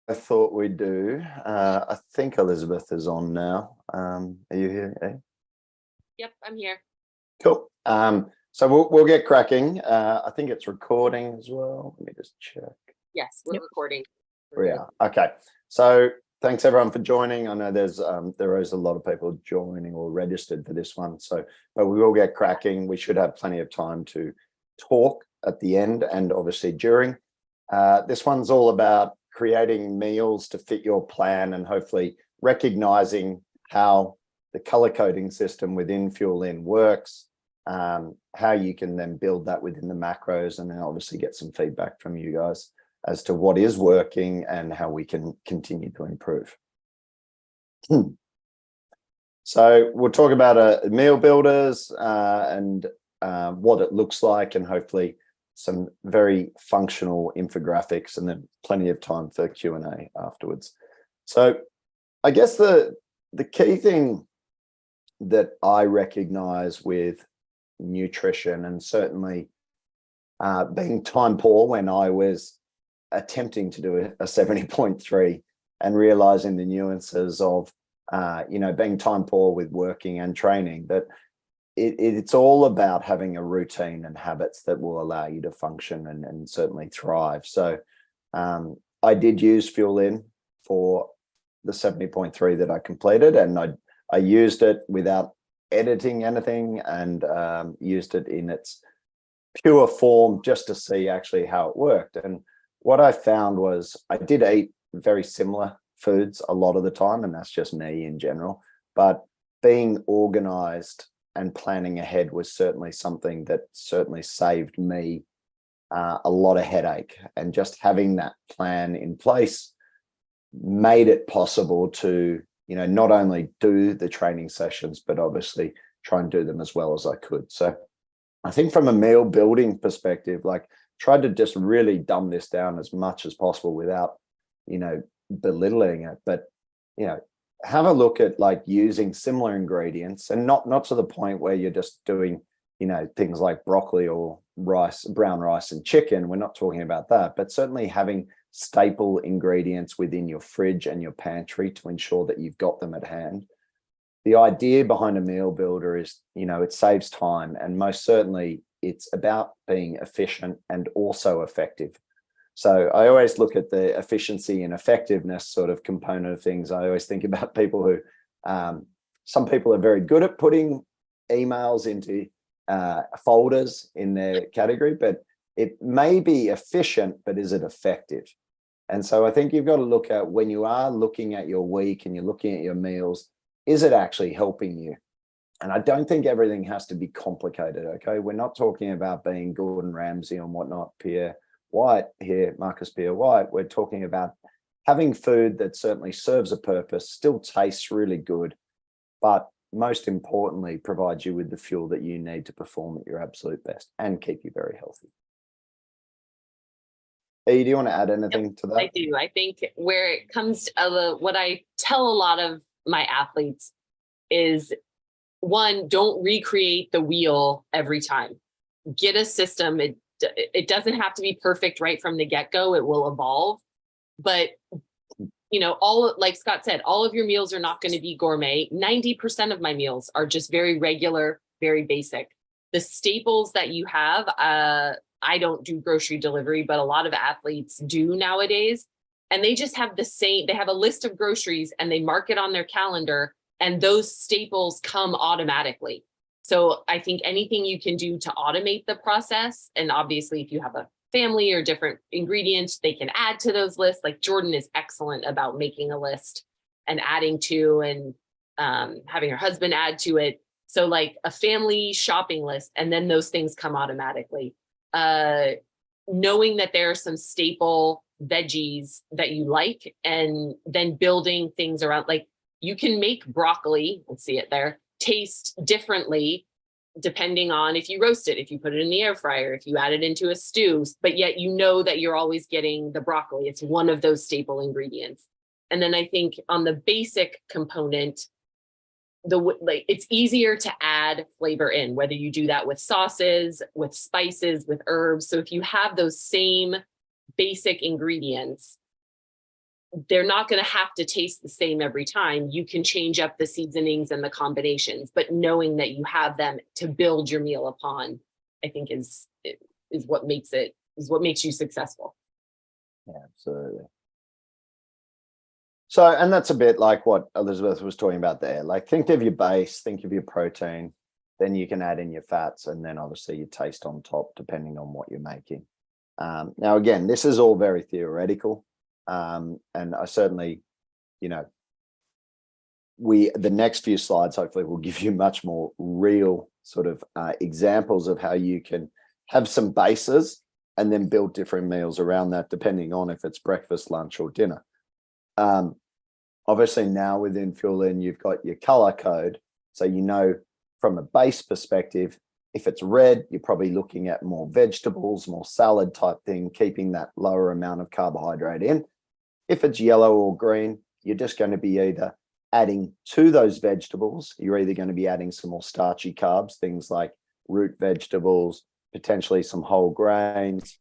I thought we'd do. I think Elizabeth is on now. Are you here? Eh? Yep, I'm here. Cool. So we'll get cracking. I think it's recording as well. Let me just check. Yes, we're recording. We are. Okay. So thanks everyone for joining. I know there is a lot of people joining or registered for this one. But we will get cracking. We should have plenty of time to talk at the end and obviously during. This one's all about creating meals to fit your plan and hopefully recognizing how the color coding system within Fuelin works, how you can then build that within the macros, and then obviously get some feedback from you guys as to what is working and how we can continue to improve. So we'll talk about meal builders and what it looks like, and hopefully some very functional infographics, and then plenty of time for Q&A afterwards. So I guess the key thing that I recognize with nutrition, and certainly being time poor when I was attempting to do a 70.3 and realizing the nuances of being time poor with working and training, that it's all about having a routine and habits that will allow you to function and certainly thrive. So I did use Fuelin for the 70.3 that I completed, and I used it without editing anything, and used it in its pure form just to see actually how it worked. And what I found was I did eat very similar foods a lot of the time, and that's just me in general, but being organized and planning ahead was certainly something that certainly saved me a lot of headache. And just having that plan in place made it possible to, not only do the training sessions, but obviously try and do them as well as I could. So I think from a meal building perspective, tried to just really dumb this down as much as possible without, belittling it. But, have a look at using similar ingredients, and not to the point where you're just doing, things like broccoli or rice, brown rice and chicken. We're not talking about that, but certainly having staple ingredients within your fridge and your pantry to ensure that you've got them at hand. The idea behind a meal builder is, it saves time, and most certainly it's about being efficient and also effective. So I always look at the efficiency and effectiveness sort of component of things. I always think about people who, some people are very good at putting emails into folders in their category, but it may be efficient, but is it effective? And so I think you've got to look at, when you are looking at your week and you're looking at your meals, is it actually helping you? And I don't think everything has to be complicated, okay? We're not talking about being Gordon Ramsay and whatnot, Pierre White here, Marcus Pierre White. We're talking about having food that certainly serves a purpose, still tastes really good, but most importantly, provides you with the fuel that you need to perform at your absolute best and keep you very healthy. E, do you want to add anything to that? I do. I think where it comes to what I tell a lot of my athletes is, one, don't recreate the wheel every time. Get a system. It doesn't have to be perfect right from the get-go. It will evolve. But, like Scott said, all of your meals are not going to be gourmet. 90% of my meals are just very regular, very basic. The staples that you have, I don't do grocery delivery, but a lot of athletes do nowadays. And they just have they have a list of groceries and they mark it on their calendar, and those staples come automatically. So I think anything you can do to automate the process, and obviously if you have a family or different ingredients, they can add to those lists. Like Jordan is excellent about making a list and adding to, and having her husband add to it. So like a family shopping list, and then those things come automatically. Knowing that there are some staple veggies that you like, and then building things around, like you can make broccoli, let's see it there, taste differently depending on if you roast it, if you put it in the air fryer, if you add it into a stew, but yet that you're always getting the broccoli. It's one of those staple ingredients. And then I think on the basic component, it's easier to add flavor in, whether you do that with sauces, with spices, with herbs. So if you have those same basic ingredients, they're not going to have to taste the same every time. You can change up the seasonings and the combinations, but knowing that you have them to build your meal upon, I think is what makes you successful. Yeah, absolutely. So, and that's a bit like what Elizabeth was talking about there. Like, think of your base, think of your protein, then you can add in your fats, and then obviously your taste on top, depending on what you're making. Now, again, this is all very theoretical. And I certainly, you know, the next few slides hopefully will give you much more real sort of examples of how you can have some bases and then build different meals around that, depending on if it's breakfast, lunch, or dinner. Obviously now within Fuelin, you've got your color code. So, you know, from a base perspective, if it's red, you're probably looking at more vegetables, more salad type thing, keeping that lower amount of carbohydrate in. If it's yellow or green, you're just going to be either adding to those vegetables, you're either going to be adding some more starchy carbs, things like root vegetables, potentially some whole grains,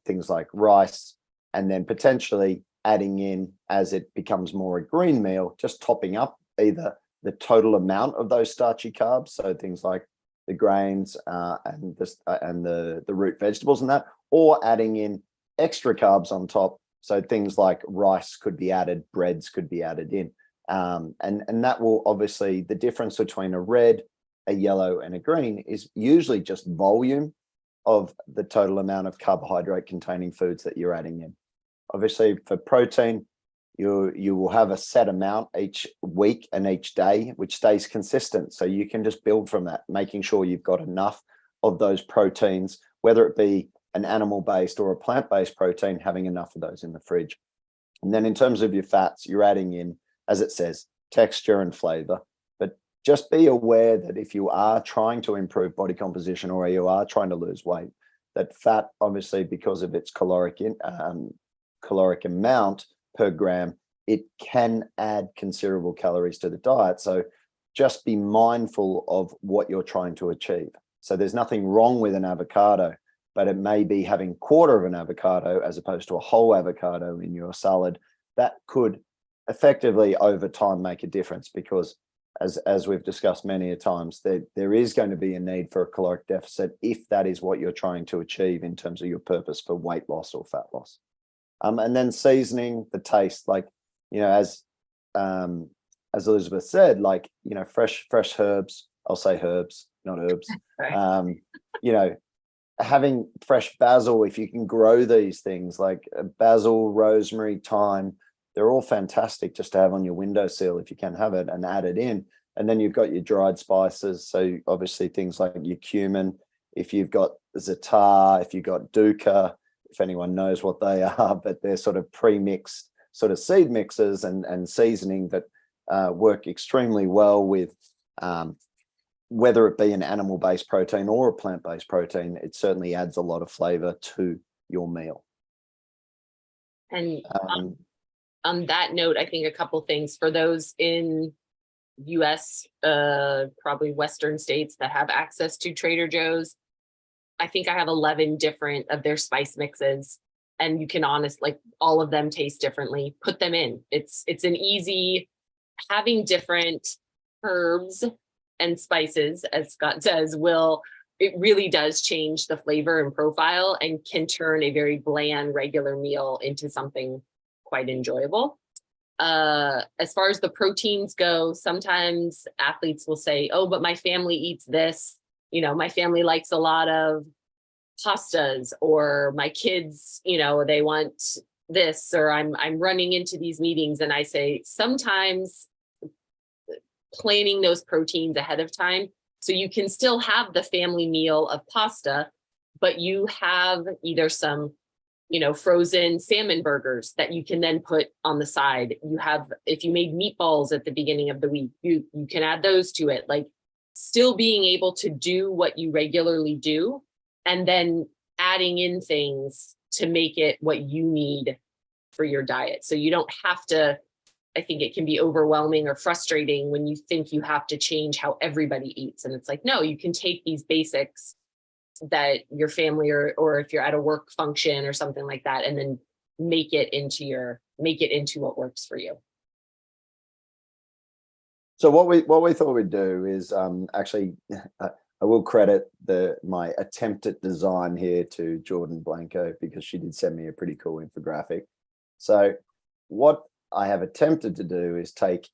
things like rice, and then potentially adding in, as it becomes more a green meal, just topping up either the total amount of those starchy carbs, so things like the grains and the root vegetables and that, or adding in extra carbs on top. So things like rice could be added, breads could be added in. And that will obviously, the difference between a red, a yellow, and a green is usually just volume of the total amount of carbohydrate containing foods that you're adding in. Obviously, for protein, you will have a set amount each week and each day, which stays consistent. So you can just build from that, making sure you've got enough of those proteins, whether it be an animal-based or a plant-based protein, having enough of those in the fridge. And then in terms of your fats, you're adding in, as it says, texture and flavor. But just be aware that if you are trying to improve body composition or you are trying to lose weight, that fat, obviously, because of its caloric amount per gram, it can add considerable calories to the diet. So just be mindful of what you're trying to achieve. So there's nothing wrong with an avocado, but it may be having quarter of an avocado as opposed to a whole avocado in your salad. That could effectively over time make a difference, because as we've discussed many a times, there is going to be a need for a caloric deficit if that is what you're trying to achieve in terms of your purpose for weight loss or fat loss. And then seasoning, the taste, like, you know, as Elizabeth said, like, you know, fresh herbs, I'll say herbs, not herbs. Right. You know, having fresh basil, if you can grow these things like basil, rosemary, thyme, they're all fantastic just to have on your windowsill if you can have it and add it in. And then you've got your dried spices. So obviously things like your cumin, if you've got za'atar, if you've got dukkha, if anyone knows what they are, but they're sort of pre-mixed sort of seed mixes and seasoning that work extremely well with whether it be an animal-based protein or a plant-based protein. It certainly adds a lot of flavor to your meal. And on that note, I think a couple things for those in US, probably Western states that have access to Trader Joe's. I think I have 11 different of their spice mixes, and you can like all of them taste differently. Put them in. It's an easy, having different herbs and spices, as Scott says, it really does change the flavor and profile and can turn a very bland regular meal into something quite enjoyable. As far as the proteins go, sometimes athletes will say, oh, but my family eats this. You know, my family likes a lot of pastas, or my kids, you know, they want this, or I'm running into these meetings. And I say, sometimes planning those proteins ahead of time, so you can still have the family meal of pasta, but you have either some, you know, frozen salmon burgers that you can then put on the side. You have, if you made meatballs at the beginning of the week, you can add those to it. Like, still being able to do what you regularly do, and then adding in things to make it what you need for your diet. So you don't have to, I think it can be overwhelming or frustrating when you think you have to change how everybody eats. And it's like, no, you can take these basics that your family or if you're at a work function or something like that, and then make it into your make it into what works for you. So what we thought we'd do is actually I will credit my attempt at design here to Jordan Blanco, because she did send me a pretty cool infographic. So what I have attempted to do is take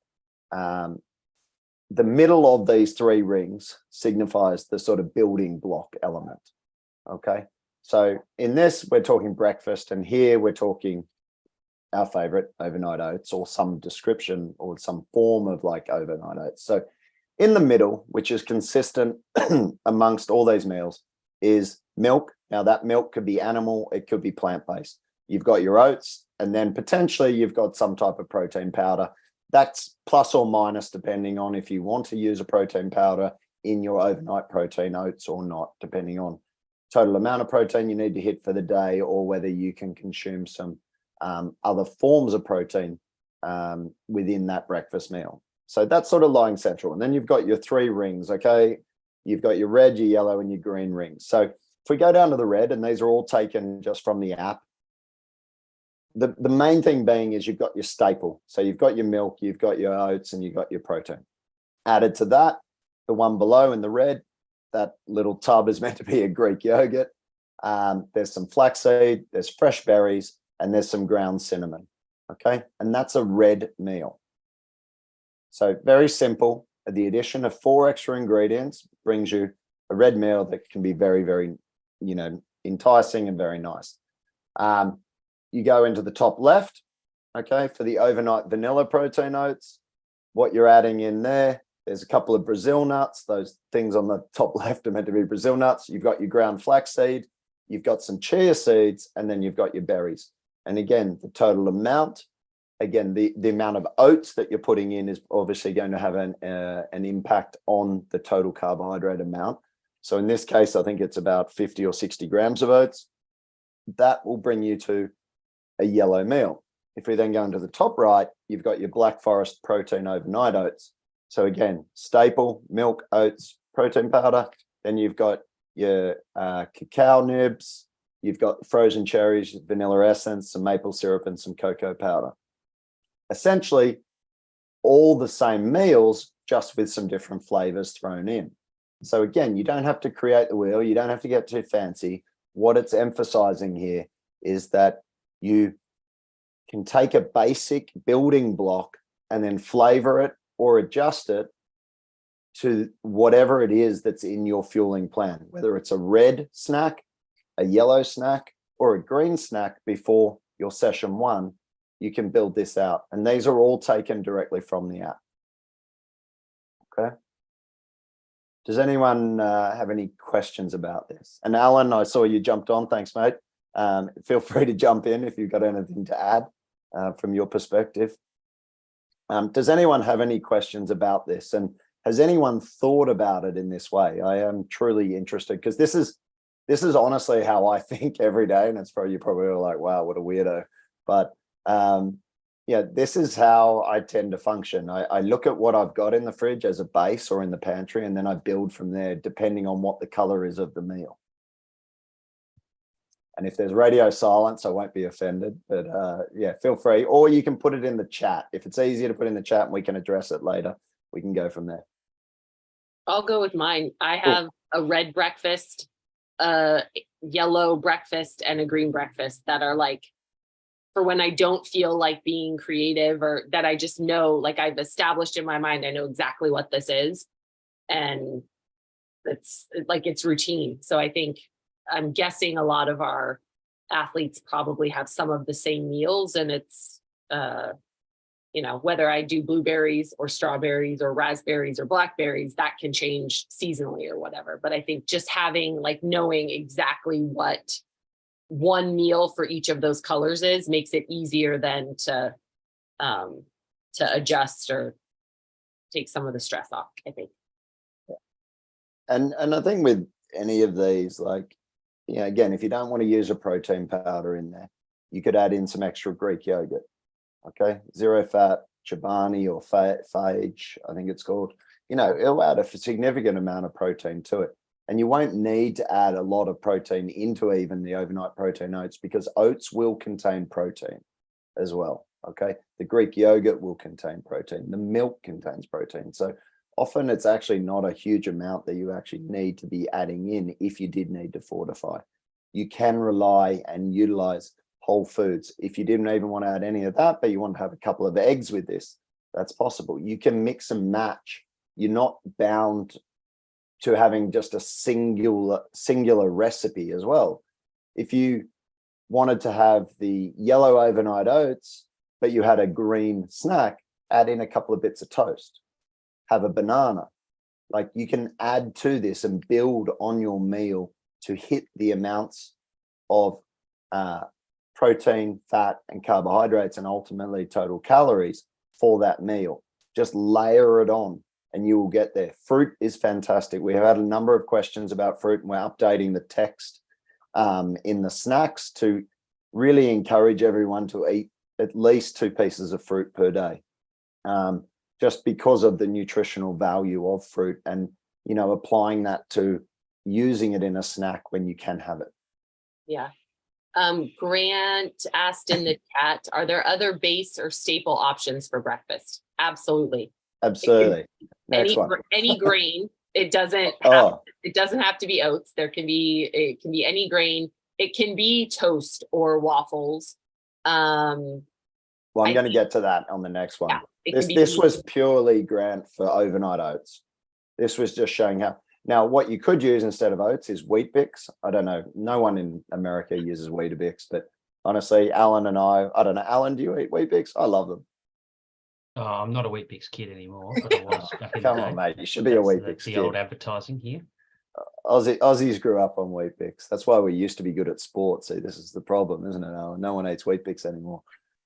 the middle of these three rings signifies the sort of building block element. Okay, so in this we're talking breakfast, and here we're talking our favorite, overnight oats, or some description or some form of like overnight oats. So in the middle, which is consistent amongst all these meals, is milk. Now that milk could be animal, it could be plant-based. You've got your oats, and then potentially you've got some type of protein powder. That's plus or minus depending on if you want to use a protein powder in your overnight protein oats or not, depending on total amount of protein you need to hit for the day, or whether you can consume some other forms of protein within that breakfast meal. So that's sort of lying central. And then you've got your three rings, okay? You've got your red, your yellow, and your green rings. So if we go down to the red, and these are all taken just from the app, the main thing being is you've got your staple. So you've got your milk, you've got your oats, and you've got your protein. Added to that, the one below in the red, that little tub is meant to be a Greek yogurt. There's some flaxseed, there's fresh berries, and there's some ground cinnamon, okay? And that's a red meal. So very simple. The addition of 4 extra ingredients brings you a red meal that can be very, very, enticing and very nice. You go into the top left, okay, for the overnight vanilla protein oats. What you're adding in there's a couple of Brazil nuts. Those things on the top left are meant to be Brazil nuts. You've got your ground flaxseed, you've got some chia seeds, and then you've got your berries. And again, the total amount, again, the amount of oats that you're putting in is obviously going to have an impact on the total carbohydrate amount. So in this case, I think it's about 50 or 60 grams of oats. That will bring you to a yellow meal. If we then go into the top right, you've got your Black Forest protein overnight oats. So again, staple, milk, oats, protein powder. Then you've got your cacao nibs. You've got frozen cherries, vanilla essence, some maple syrup, and some cocoa powder. Essentially, all the same meals, just with some different flavors thrown in. So again, you don't have to create the wheel. You don't have to get too fancy. What it's emphasizing here is that you can take a basic building block and then flavor it or adjust it to whatever it is that's in your fueling plan, whether it's a red snack, a yellow snack, or a green snack before your session 1, you can build this out. And these are all taken directly from the app. Okay. Does anyone have any questions about this? And Alan, I saw you jumped on. Thanks, mate. Feel free to jump in if you've got anything to add from your perspective. Does anyone have any questions about this? And has anyone thought about it in this way? I am truly interested, because this is honestly how I think every day, and it's probably, you're probably all like, wow, what a weirdo. But yeah, this is how I tend to function. I look at what I've got in the fridge as a base or in the pantry, and then I build from there depending on what the color is of the meal. And if there's radio silence, I won't be offended, but yeah, feel free. Or you can put it in the chat. If it's easier to put in the chat and we can address it later, we can go from there. I'll go with mine. I have a red breakfast, a yellow breakfast, and a green breakfast that are like for when I don't feel like being creative, or that I just know, like I've established in my mind, I know exactly what this is. And it's like, it's routine. So I think, I'm guessing a lot of our athletes probably have some of the same meals, and it's, whether I do blueberries or strawberries or raspberries or blackberries, that can change seasonally or whatever. But I think just having, like, knowing exactly what one meal for each of those colors is makes it easier then to adjust or take some of the stress off, I think. Yeah. And I think with any of these, like, again, if you don't want to use a protein powder in there, you could add in some extra Greek yogurt. Okay, 0 fat Chobani or Phage, I think it's called. It'll add a significant amount of protein to it. And you won't need to add a lot of protein into even the overnight protein oats, because oats will contain protein as well. Okay. The Greek yogurt will contain protein. The milk contains protein. So often it's actually not a huge amount that you actually need to be adding in if you did need to fortify. You can rely and utilize whole foods. If you didn't even want to add any of that, but you want to have a couple of eggs with this, that's possible. You can mix and match. You're not bound to having just a singular recipe as well. If you wanted to have the yellow overnight oats, but you had a green snack, add in a couple of bits of toast, have a banana. Like, you can add to this and build on your meal to hit the amounts of protein, fat, and carbohydrates, and ultimately total calories for that meal. Just layer it on and you will get there. Fruit is fantastic. We have had a number of questions about fruit, and we're updating the text in the snacks to really encourage everyone to eat at least 2 pieces of fruit per day, just because of the nutritional value of fruit, and, you know, applying that to using it in a snack when you can have it. Yeah. Grant asked in the chat, are there other base or staple options for breakfast? Absolutely. Absolutely. Next one. Any grain. It doesn't have to be oats. It can be any grain. It can be toast or waffles. Well, I'm going to get to that on the next one. Yeah, this was purely, Grant, for overnight oats. This was just showing how. Now, what you could use instead of oats is Wheat Bix. I don't know. No one in America uses Wheat Bix, but honestly, Alan and I don't know. Alan, do you eat Wheat Bix? I love them. Oh, I'm not a Wheat Bix kid anymore, but I was back in Come the day. on, mate. You should be a Wheat Bix the kid. old advertising here. Aussies grew up on Wheat Bix. That's why we used to be good at sports. See, this is the problem, isn't it, Alan? No one eats Wheat Bix anymore.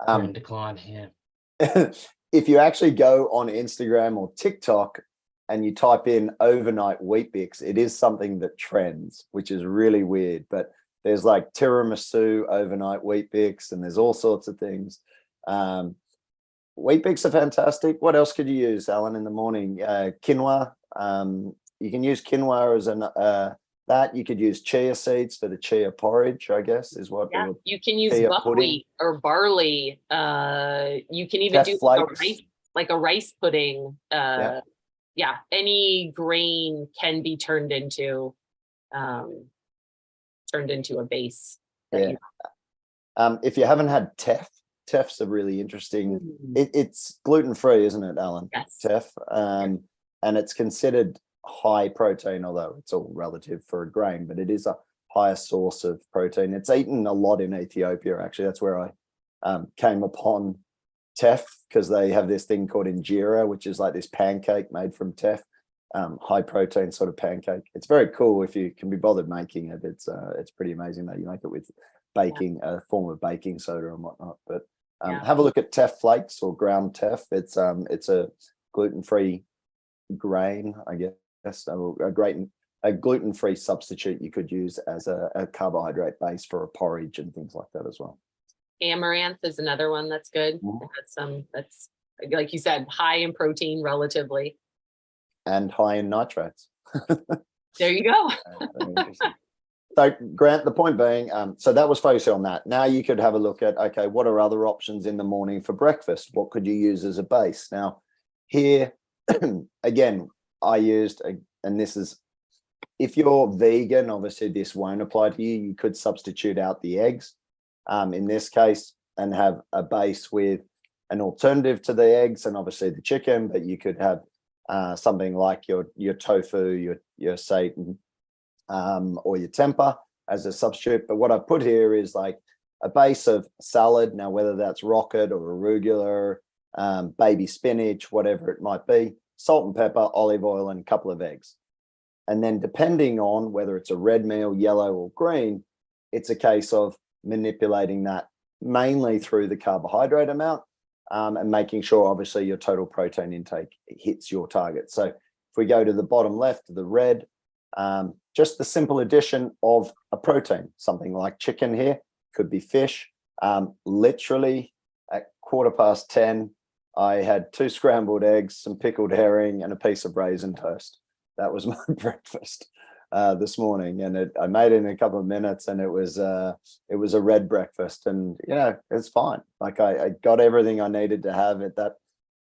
They're in decline, yeah. If you actually go on Instagram or TikTok and you type in overnight Wheat Bix, it is something that trends, which is really weird. But there's like tiramisu overnight Wheat Bix, and there's all sorts of things. Wheat Bix are fantastic. What else could you use, Alan, in the morning? Quinoa. You can use quinoa as that. You could use chia seeds for the chia porridge, I guess, is what. Yeah, you can use buckwheat or barley. You can even do like a rice pudding. Yeah, any grain can be turned into a base. Yeah. If you haven't had teff's a really interesting. It's gluten-free, isn't it, Alan? Yes. Teff, and it's considered high protein, although it's all relative for a grain, but it is a higher source of protein. It's eaten a lot in Ethiopia, actually. That's where I came upon teff, because they have this thing called injera, which is like this pancake made from teff, high protein sort of pancake. It's very cool if you can be bothered making it. It's pretty amazing that you make it with baking, a form of baking soda and whatnot. But have a look at teff flakes or ground teff. It's a gluten-free grain, I guess. A gluten-free substitute you could use as a carbohydrate base for a porridge and things like that as well. Amaranth is another one that's good. That's like you said, high in protein relatively, and high in nitrates. There you go. So, Grant, the point being, so that was focused on that. Now you could have a look at, okay, what are other options in the morning for breakfast? What could you use as a base? Now, here again, I used, and this is, if you're vegan, obviously this won't apply to you. You could substitute out the eggs in this case and have a base with an alternative to the eggs and obviously the chicken, but you could have something like your tofu, your seitan, or your tempeh as a substitute. But what I put here is like a base of salad. Now, whether that's rocket or arugula, baby spinach, whatever it might be, salt and pepper, olive oil, and a couple of eggs. And then depending on whether it's a red meal, yellow, or green, it's a case of manipulating that mainly through the carbohydrate amount and making sure, obviously, your total protein intake hits your target. So if we go to the bottom left, the red, just the simple addition of a protein, something like chicken here, could be fish. Literally at 10:15, I had 2 scrambled eggs, some pickled herring, and a piece of raisin toast. That was my breakfast. this morning, and I made it in a couple of minutes, and it was a red breakfast, and it's fine. Like I got everything I needed to have at that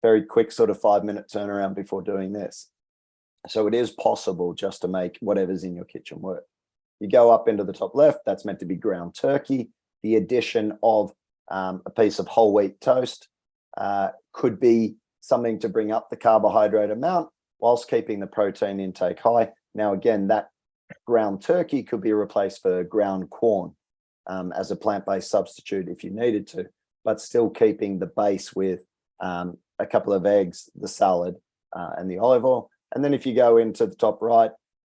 very quick sort of 5-minute turnaround before doing this. So it is possible just to make whatever's in your kitchen work. You go up into the top left, that's meant to be ground turkey. The addition of a piece of whole wheat toast could be something to bring up the carbohydrate amount whilst keeping the protein intake high. Now, again, that ground turkey could be replaced for ground corn as a plant-based substitute if you needed to, but still keeping the base with a couple of eggs, the salad, and the olive oil. And then if you go into the top right,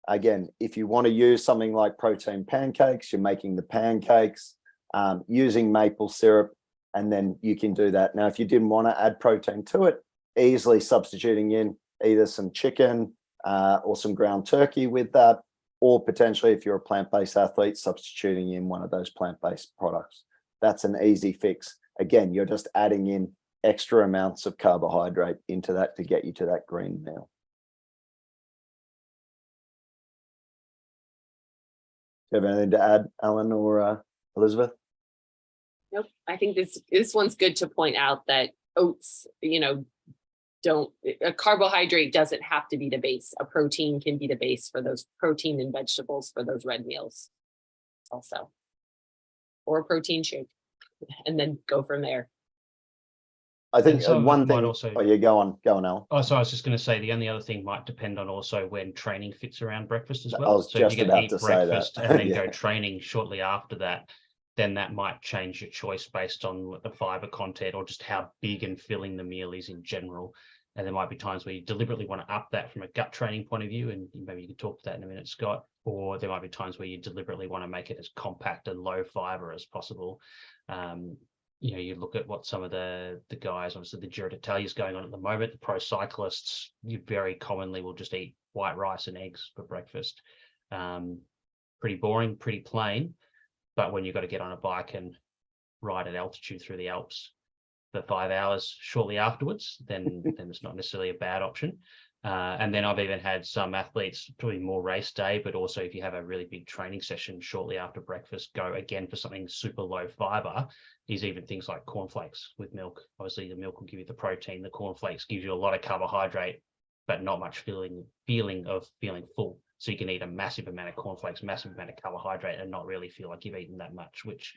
again, if you want to use something like protein pancakes, you're making the pancakes using maple syrup, and then you can do that. Now, if you didn't want to add protein to it, easily substituting in either some chicken or some ground turkey with that, or potentially if you're a plant-based athlete, substituting in one of those plant-based products. That's an easy fix. Again, you're just adding in extra amounts of carbohydrate into that to get you to that green meal. Do you have anything to add, Alan or Elizabeth? Nope. I think this one's good to point out that oats, a carbohydrate doesn't have to be the base. A protein can be the base for those protein and vegetables for those red meals also. Or a protein shake, and then go from there. I think so one might thing. also- Oh, yeah, go on, Alan. Oh, so I was just going to say the only other thing might depend on also when training fits around breakfast as well. I was so just if you about eat to say that. breakfast and then Yeah. go training shortly after that, then that might change your choice based on the fiber content or just how big and filling the meal is in general. And there might be times where you deliberately want to up that from a gut training point of view, and maybe you can talk to that in a minute, Scott. Or there might be times where you deliberately want to make it as compact and low fiber as possible. You look at what some of the guys, obviously the Giro d'Italia is going on at the moment. The pro cyclists, you very commonly will just eat white rice and eggs for breakfast. Pretty boring, pretty plain. But when you've got to get on a bike and ride at altitude through the Alps for 5 hours shortly afterwards, then it's not necessarily a bad option. And then I've even had some athletes, probably more race day, but also if you have a really big training session shortly after breakfast, go again for something super low fiber, is even things like cornflakes with milk. Obviously, the milk will give you the protein. The cornflakes gives you a lot of carbohydrate, but not much feeling of feeling full. So you can eat a massive amount of cornflakes, massive amount of carbohydrate, and not really feel like you've eaten that much, which,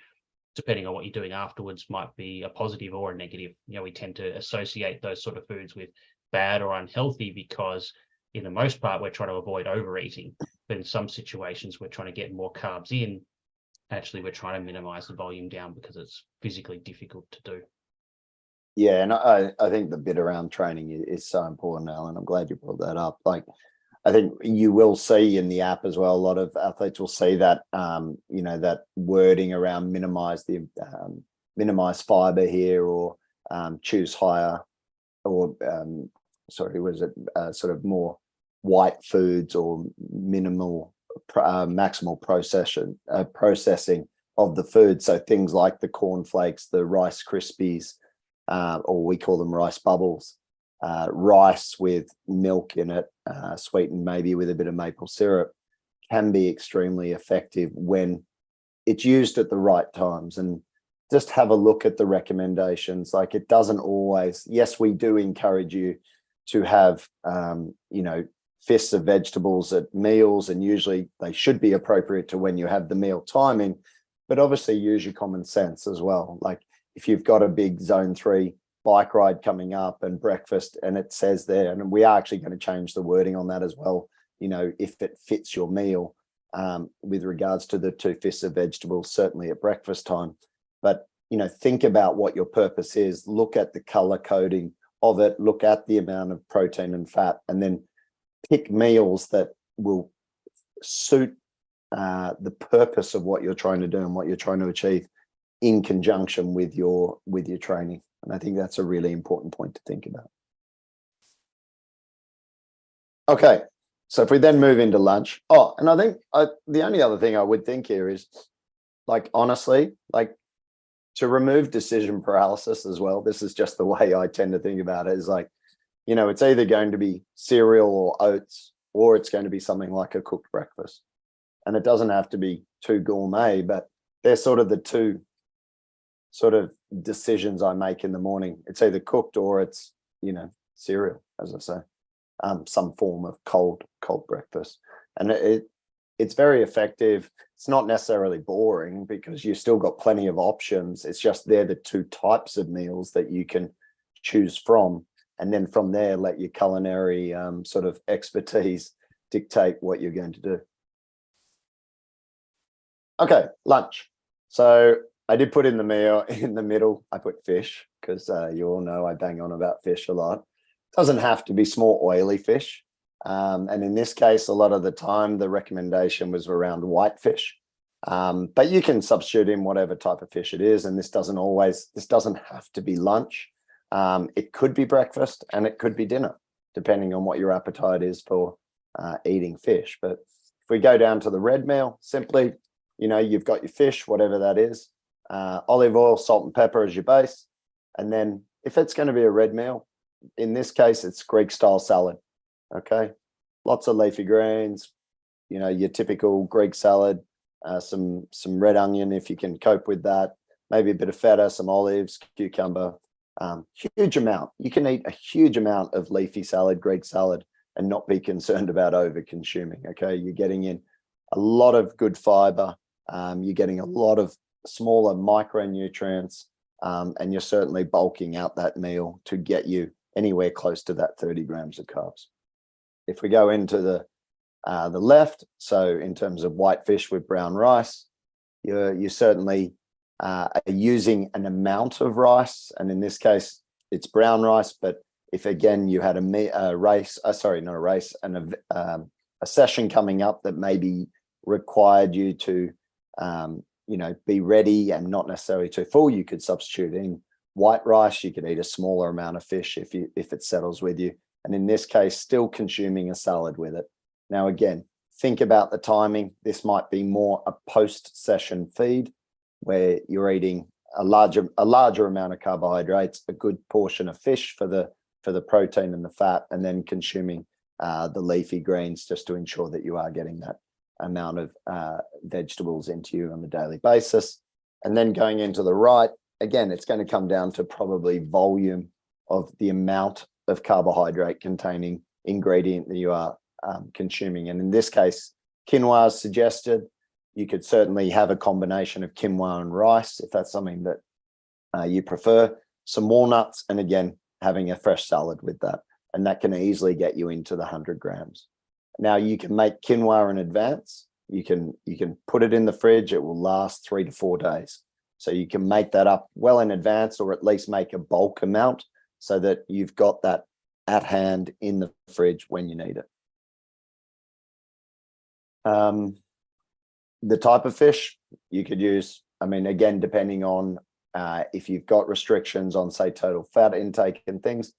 depending on what you're doing afterwards, might be a positive or a negative. We tend to associate those sort of foods with bad or unhealthy because, in the most part, we're trying to avoid overeating. But in some situations, we're trying to get more carbs in. Actually, we're trying to minimize the volume down because it's physically difficult to do. Yeah, and I think the bit around training is so important, Alan. I'm glad you brought that up. Like, I think you will see in the app as well, a lot of athletes will see that, that wording around minimize fiber here, or choose higher, or sort of more white foods, or maximal processing of the food. So things like the cornflakes, the Rice Krispies, or we call them rice bubbles, rice with milk in it, sweetened maybe with a bit of maple syrup, can be extremely effective when it's used at the right times. And just have a look at the recommendations. Like, it doesn't always, yes, we do encourage you to have, fists of vegetables at meals, and usually they should be appropriate to when you have the meal timing, but obviously use your common sense as well. Like, if you've got a big zone 3 bike ride coming up and breakfast, and it says there, and we are actually going to change the wording on that as well, if it fits your meal, with regards to the 2 fists of vegetables, certainly at breakfast time. But, think about what your purpose is, look at the color coding of it, look at the amount of protein and fat, and then pick meals that will suit the purpose of what you're trying to do and what you're trying to achieve in conjunction with your training. And I think that's a really important point to think about. Okay, so if we then move into lunch. Oh, and I think the only other thing I would think here is, like, honestly, like, to remove decision paralysis as well. This is just the way I tend to think about it, is like, it's either going to be cereal or oats or it's going to be something like a cooked breakfast. And it doesn't have to be too gourmet, but they're sort of the two sort of decisions I make in the morning. It's either cooked or it's, you know, cereal, as I say, some form of cold breakfast. And it's very effective. It's not necessarily boring because you've still got plenty of options. It's just they're the two types of meals that you can choose from. And then from there, let your culinary sort of expertise dictate what you're going to do. Okay, lunch. So I did put in the meal in the middle. I put fish because you all know I bang on about fish a lot. Doesn't have to be small oily fish. And in this case, a lot of the time, the recommendation was around white fish. But you can substitute in whatever type of fish it is. And this doesn't have to be lunch. It could be breakfast and it could be dinner, depending on what your appetite is for eating fish. But if we go down to the red meal, simply, you know, you've got your fish, whatever that is, olive oil, salt and pepper as your base. And then if it's going to be a red meal, in this case, it's Greek style salad. Okay. Lots of leafy greens, you know, your typical Greek salad, some red onion, if you can cope with that, maybe a bit of feta, some olives, cucumber, huge amount. You can eat a huge amount of leafy salad, Greek salad, and not be concerned about over consuming. Okay. You're getting in a lot of good fiber. You're getting a lot of smaller micronutrients, and you're certainly bulking out that meal to get you anywhere close to that 30 grams of carbs. If we go into the left, so in terms of white fish with brown rice, you certainly are using an amount of rice, and in this case, it's brown rice. But if again you had a session coming up that maybe required you to you know, be ready and not necessarily too full, you could substitute in white rice. You could eat a smaller amount of fish if it settles with you. And in this case, still consuming a salad with it. Now, again, think about the timing. This might be more a post-session feed where you're eating a larger amount of carbohydrates, a good portion of fish for the protein and the fat, and then consuming the leafy greens just to ensure that you are getting that amount of vegetables into you on a daily basis. And then going into the right, again, it's going to come down to probably volume of the amount of carbohydrate containing ingredient that you are consuming. And in this case, quinoa is suggested. You could certainly have a combination of quinoa and rice if that's something that you prefer. Some walnuts, and again, having a fresh salad with that. And that can easily get you into the 100 grams. Now you can make quinoa in advance. You can put it in the fridge. It will last 3 to 4 days. So you can make that up well in advance, or at least make a bulk amount so that you've got that at hand in the fridge when you need it. The type of fish you could use, I mean, again, depending on if you've got restrictions on, say, total fat intake and things,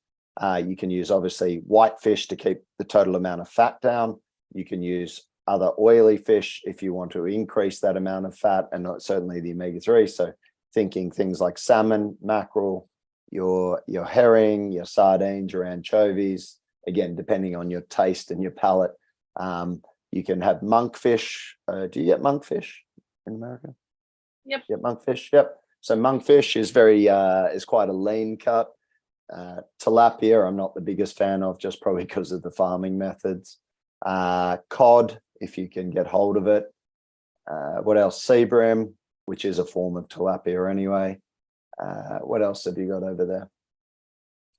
you can use obviously white fish to keep the total amount of fat down. You can use other oily fish if you want to increase that amount of fat, and certainly the omega-3. So thinking things like salmon, mackerel, your herring, your sardines, your anchovies, again, depending on your taste and your palate. You can have monkfish. Do you get monkfish in America? Yep. You get monkfish? Yep. So monkfish is quite a lean cut. Tilapia, I'm not the biggest fan of, just probably because of the farming methods. Cod, if you can get hold of it. What else? Sea bream, which is a form of tilapia anyway. What else have you got over there?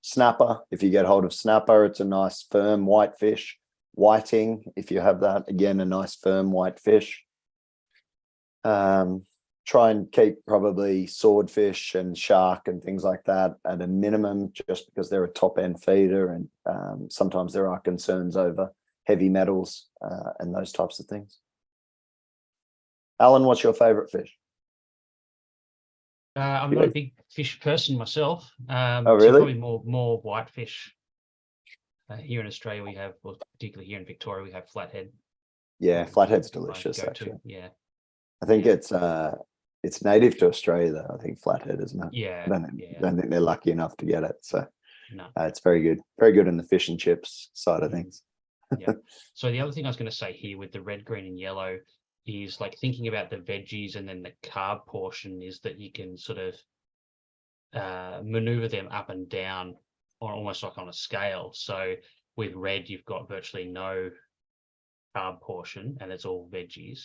Snapper, if you get hold of snapper, it's a nice firm white fish. Whiting, if you have that, again, a nice firm white fish. Try and keep probably swordfish and shark and things like that at a minimum, just because they're a top end feeder, and sometimes there are concerns over heavy metals and those types of things. Alan, what's your favorite fish? I'm not a big fish person myself. Oh, So really? probably more whitefish. Here in Australia, we have, well, particularly here in Victoria, we have flathead. Yeah, flathead's delicious, Go-to. actually. Yeah. I think it's native to Australia, though. I think flathead, isn't it? Yeah. I don't think they're lucky enough to get it. So No. it's very good in the fish and chips side of things. Yeah. So the other thing I was going to say here with the red, green, and yellow is like thinking about the veggies and then the carb portion is that you can sort of maneuver them up and down on almost like on a scale. So with red, you've got virtually no carb portion and it's all veggies.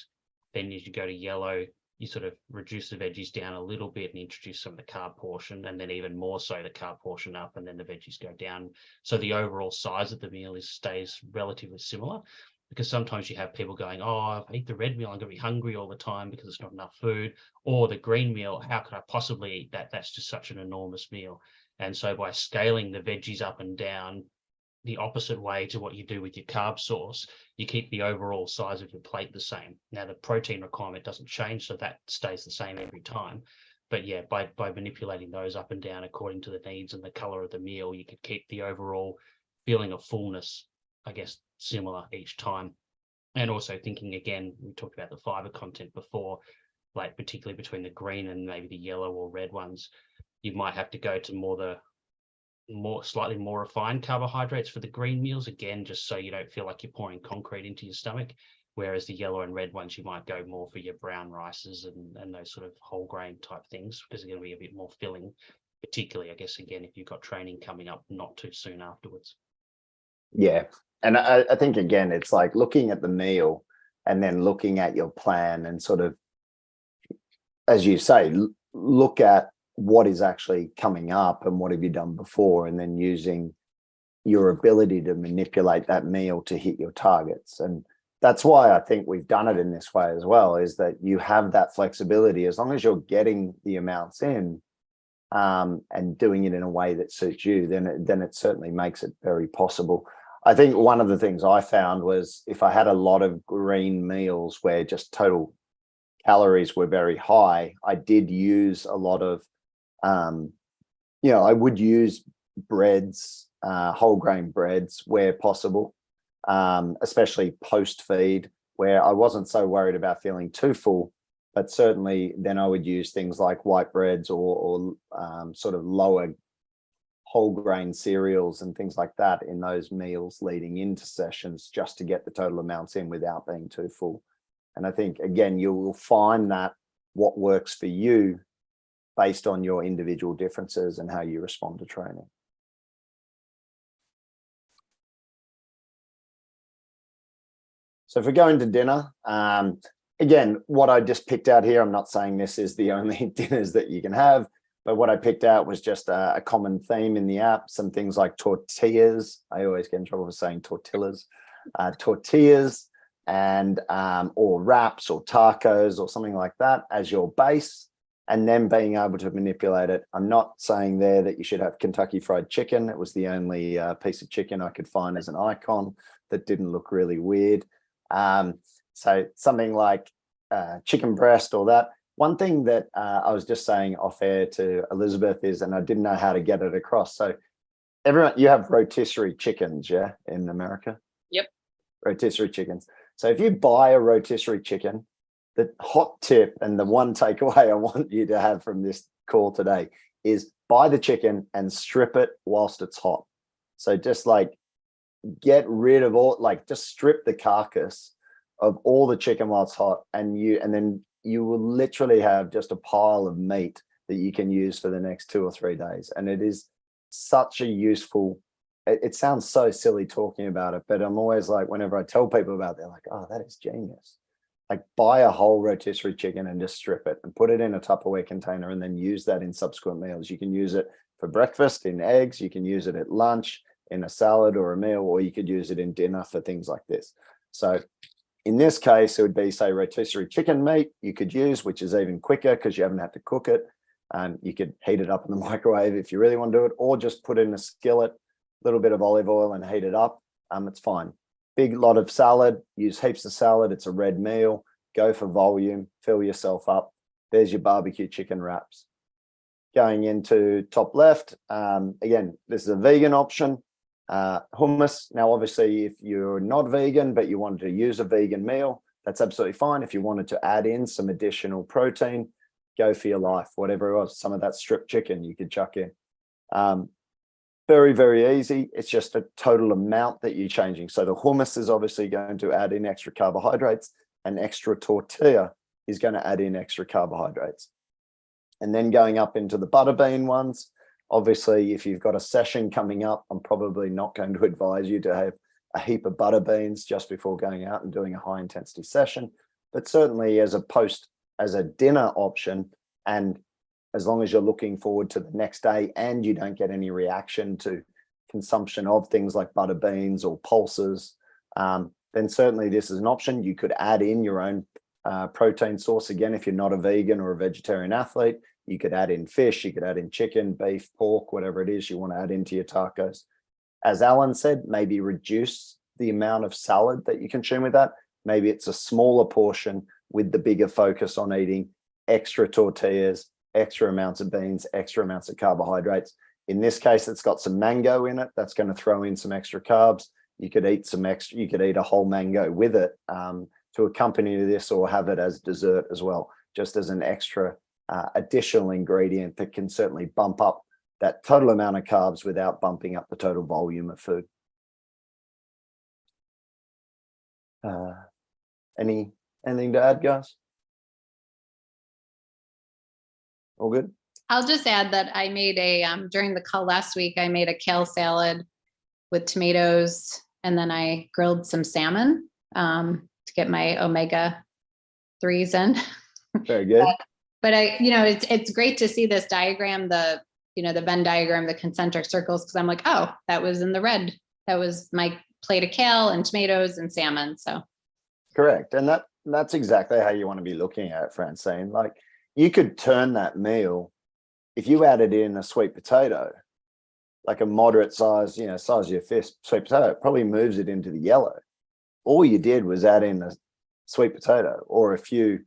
Then as you go to yellow, you sort of reduce the veggies down a little bit and introduce some of the carb portion, and then even more so the carb portion up, and then the veggies go down. So the overall size of the meal stays relatively similar, because sometimes you have people going, oh, if I eat the red meal, I'm going to be hungry all the time because there's not enough food, or the green meal, how could I possibly eat that? That's just such an enormous meal. And so by scaling the veggies up and down the opposite way to what you do with your carb source, you keep the overall size of your plate the same. Now, the protein requirement doesn't change, so that stays the same every time. But yeah, by manipulating those up and down according to the needs and the color of the meal, you can keep the overall feeling of fullness, I guess, similar each time. And also thinking, again, we talked about the fiber content before, like particularly between the green and maybe the yellow or red ones, you might have to go to slightly more refined carbohydrates for the green meals, again, just so you don't feel like you're pouring concrete into your stomach, whereas the yellow and red ones you might go more for your brown rices and those sort of whole grain type things, because they're going to be a bit more filling, particularly, I guess, again, if you've got training coming up not too soon afterwards. Yeah, and I think again it's like looking at the meal and then looking at your plan and sort of, as you say, look at what is actually coming up and what have you done before, and then using your ability to manipulate that meal to hit your targets. And that's why I think we've done it in this way as well, is that you have that flexibility as long as you're getting the amounts in and doing it in a way that suits you, then it certainly makes it very possible. I think one of the things I found was if I had a lot of green meals where just total calories were very high, I did use a lot of I would use breads, whole grain breads where possible, especially post feed, where I wasn't so worried about feeling too full. But certainly then I would use things like white breads or sort of lower whole grain cereals and things like that in those meals leading into sessions, just to get the total amounts in without being too full. And I think, again, you will find that what works for you based on your individual differences and how you respond to training. So if we go into dinner, again, what I just picked out here, I'm not saying this is the only dinners that you can have, but what I picked out was just a common theme in the app, some things like tortillas. I always get in trouble for saying tortillas, tortillas and or wraps or tacos or something like that as your base, and then being able to manipulate it. I'm not saying there that you should have Kentucky Fried Chicken. It was the only piece of chicken I could find as an icon that didn't look really weird. So something like chicken breast or that. One thing that I was just saying off air to Elizabeth is, and I didn't know how to get it across. So everyone, you have rotisserie chickens, yeah, in America? Yep. Rotisserie chickens. So if you buy a rotisserie chicken, the hot tip and the one takeaway I want you to have from this call today is buy the chicken and strip it whilst it's hot. So just like get rid of all, like just strip the carcass of all the chicken while it's hot, and then you will literally have just a pile of meat that you can use for the next 2 or 3 days. And it is such a useful, it sounds so silly talking about it, but I'm always like, whenever I tell people about it, they're like, oh, that is genius. Like buy a whole rotisserie chicken and just strip it and put it in a Tupperware container and then use that in subsequent meals. You can use it for breakfast in eggs. You can use it at lunch in a salad or a meal, or you could use it in dinner for things like this. So in this case, it would be, say, rotisserie chicken meat you could use, which is even quicker because you haven't had to cook it. You could heat it up in the microwave if you really want to do it, or just put it in a skillet, a little bit of olive oil and heat it up. It's fine. Big lot of salad, use heaps of salad. It's a red meal. Go for volume, fill yourself up. There's your barbecue chicken wraps. Going into top left, again, this is a vegan option. Hummus. Now, obviously, if you're not vegan, but you wanted to use a vegan meal, that's absolutely fine. If you wanted to add in some additional protein, go for your life, whatever it was. Some of that strip chicken you could chuck in. Very, very easy. It's just a total amount that you're changing. So the hummus is obviously going to add in extra carbohydrates, and extra tortilla is going to add in extra carbohydrates. And then going up into the butter bean ones, obviously, if you've got a session coming up, I'm probably not going to advise you to have a heap of butter beans just before going out and doing a high intensity session. But certainly as a dinner option, and as long as you're looking forward to the next day and you don't get any reaction to consumption of things like butter beans or pulses, then certainly this is an option. You could add in your own protein source. Again, if you're not a vegan or a vegetarian athlete, you could add in fish, you could add in chicken, beef, pork, whatever it is you want to add into your tacos. As Alan said, maybe reduce the amount of salad that you consume with that. Maybe it's a smaller portion with the bigger focus on eating extra tortillas, extra amounts of beans, extra amounts of carbohydrates. In this case, it's got some mango in it. That's going to throw in some extra carbs. You could eat you could eat a whole mango with it to accompany this, or have it as dessert as well, just as an extra additional ingredient that can certainly bump up that total amount of carbs without bumping up the total volume of food. Anything to add, guys? All good? I'll just add that I made during the call last week, I made a kale salad with tomatoes, and then I grilled some salmon to get my omega-3s in. Very good. But it's great to see this diagram, the Venn diagram, the concentric circles, because I'm like, oh, that was in the red. That was my plate of kale and tomatoes and salmon. So correct. And that's exactly how you want to be looking at it, Francine. Like, you could turn that meal, if you added in a sweet potato, like a moderate size, size of your fist sweet potato, it probably moves it into the yellow. All you did was add in a sweet potato. Or if you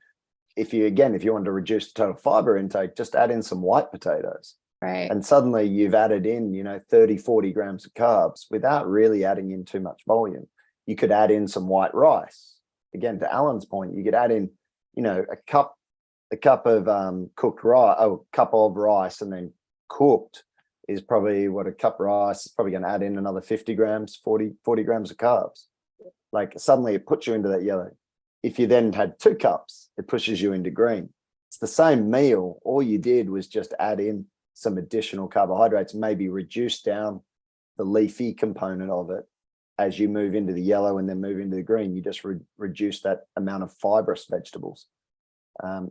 wanted to reduce the total fiber intake, just add in some white potatoes. Right. And suddenly you've added in, 30, 40 grams of carbs without really adding in too much volume. You could add in some white rice. Again, to Alan's point, you could add in, a cup of cooked rice, cup of rice, and then cooked is probably what a cup of rice is probably going to add in another 50 grams, 40 grams of carbs. Like, suddenly it puts you into that yellow. If you then had 2 cups, it pushes you into green. It's the same meal. All you did was just add in some additional carbohydrates, maybe reduce down the leafy component of it. As you move into the yellow and then move into the green, you just reduce that amount of fibrous vegetables.